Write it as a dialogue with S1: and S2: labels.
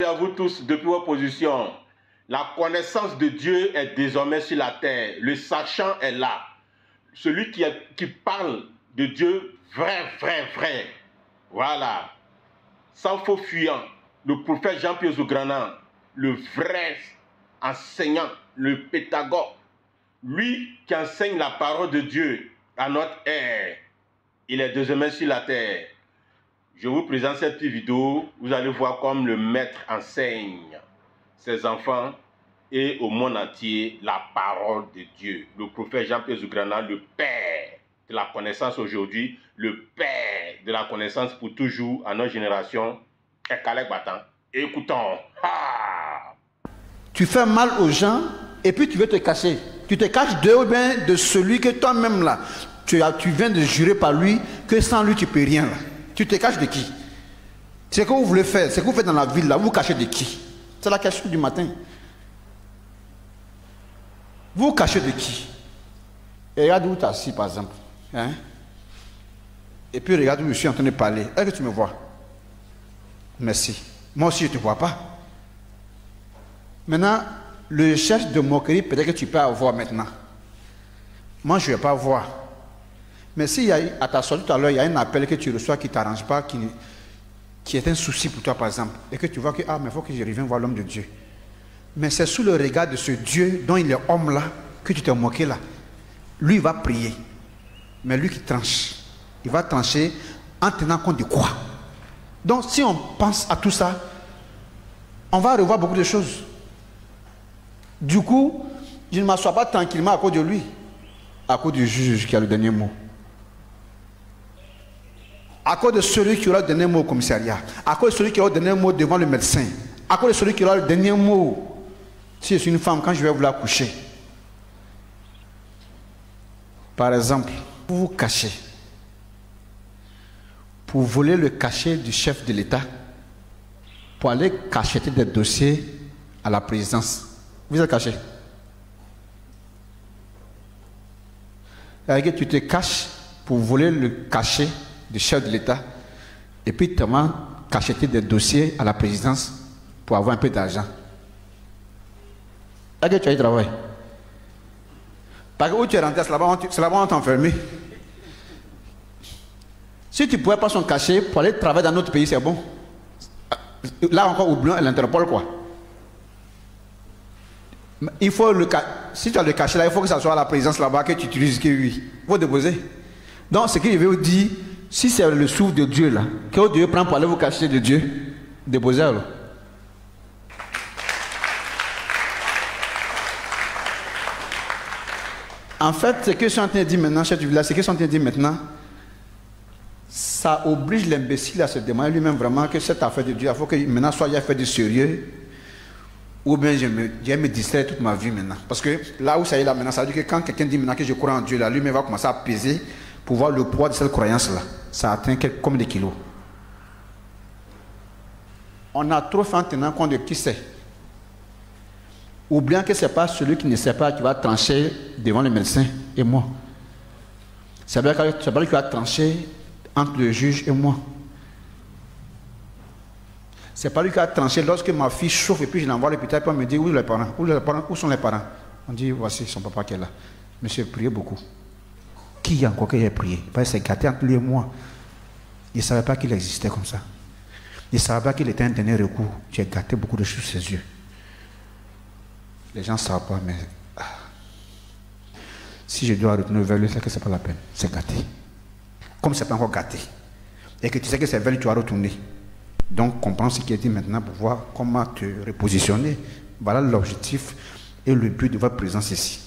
S1: À vous tous, depuis vos positions, la connaissance de Dieu est désormais sur la terre. Le sachant est là. Celui qui parle de Dieu, vrai. Voilà. Sans faux fuyant. Le prophète Jean-Pierre Zougranan, le vrai enseignant, le pédagogue. Lui qui enseigne la parole de Dieu à notre ère. Il est désormais sur la terre. Je vous présente cette petite vidéo, vous allez voir comme le maître enseigne ses enfants et au monde entier la parole de Dieu. Le prophète Jean-Pierre Zougranan, le père de la connaissance aujourd'hui, le père de la connaissance pour toujours à notre génération, est Kalek Batan. Écoutons. Ah!
S2: Tu fais mal aux gens et puis tu veux te cacher. Tu te caches de ou bien de celui que toi-même là, tu viens de jurer par lui que sans lui tu peux rien là. Tu te caches de qui? C'est ce que vous voulez faire, c'est ce que vous faites dans la ville là, vous vous cachez de qui? C'est la question du matin. Vous vous cachez de qui? Et regarde où tu es assis par exemple. Hein? Et puis regarde où je suis en train de parler. Est-ce que tu me vois? Merci. Moi aussi je ne te vois pas. Maintenant, le cherche de moquerie, peut-être que tu peux avoir maintenant. Moi je ne vais pas voir. Mais si à ta sortie tout à l'heure, il y a un appel que tu reçois qui ne t'arrange pas, qui est un souci pour toi par exemple, et que tu vois que, mais il faut que je revienne voir l'homme de Dieu. Mais c'est sous le regard de ce Dieu dont il est homme là, que tu t'es moqué là. Lui il va prier, mais lui qui tranche, il va trancher en tenant compte de quoi? Donc si on pense à tout ça, on va revoir beaucoup de choses. Du coup, je ne m'assois pas tranquillement à cause de lui, à cause du juge qui a le dernier mot. À cause de celui qui aura le dernier mot au commissariat, à cause de celui qui aura le dernier mot devant le médecin, à cause de celui qui aura le dernier mot si je suis une femme quand je vais vouloir coucher. Par exemple, vous vous cachez pour voler le cachet du chef de l'État, pour aller cacheter des dossiers à la présidence. Vous êtes caché. Tu te caches pour voler le cachet du chef de l'État et puis tu vas cacheter des dossiers à la présidence pour avoir un peu d'argent. Est-ce que tu as eu travail? Parce que où tu es rentré, c'est là-bas on t'a enfermé. Si tu ne pouvais pas s'en cacher pour aller travailler dans notre pays, c'est bon. Là encore, oublions l'Interpol quoi. Il faut si tu as le cachet là, il faut que ça soit à la présidence là-bas que tu utilises que oui. Il faut déposer. Donc ce que je vais vous dire, si c'est le souffle de Dieu là, que Dieu prend pour aller vous cacher de Dieu, déposez alors. En fait, ce que je suis en train de dire maintenant, chef du village, ce que je suis en train de dire maintenant, ça oblige l'imbécile à se demander lui-même vraiment que cette affaire de Dieu, il faut que maintenant soit il a fait du sérieux, ou bien je vais me distraire toute ma vie maintenant. Parce que là où ça y est là maintenant, ça veut dire que quand quelqu'un dit maintenant que je crois en Dieu, là, lui-même va commencer à peser pour voir le poids de cette croyance-là. Ça atteint combien de kilos. On a trop fait en tenant compte de qui c'est. Oubliant que ce n'est pas celui qui ne sait pas qui va trancher devant le médecin et moi. C'est pas lui qui va trancher entre le juge et moi. C'est pas lui qui va trancher lorsque ma fille chauffe et puis je l'envoie à l'hôpital et puis on me dit où les parents? Où sont les parents? On dit voici son papa qui est là. Monsieur, priez beaucoup. Qui a encore qui a prié? Parce que c'est gâté entre lui et moi. Il ne savait pas qu'il existait comme ça. Il ne savait pas qu'il était un dernier recours. J'ai gâté beaucoup de choses sur ses yeux. Les gens ne savent pas, mais si je dois retourner vers lui, c'est que ce n'est pas la peine. C'est gâté. Comme ce n'est pas encore gâté. Et que tu sais que c'est vers lui, tu vas retourner. Donc, comprends ce qui est dit maintenant pour voir comment te repositionner. Voilà l'objectif et le but de votre présence ici.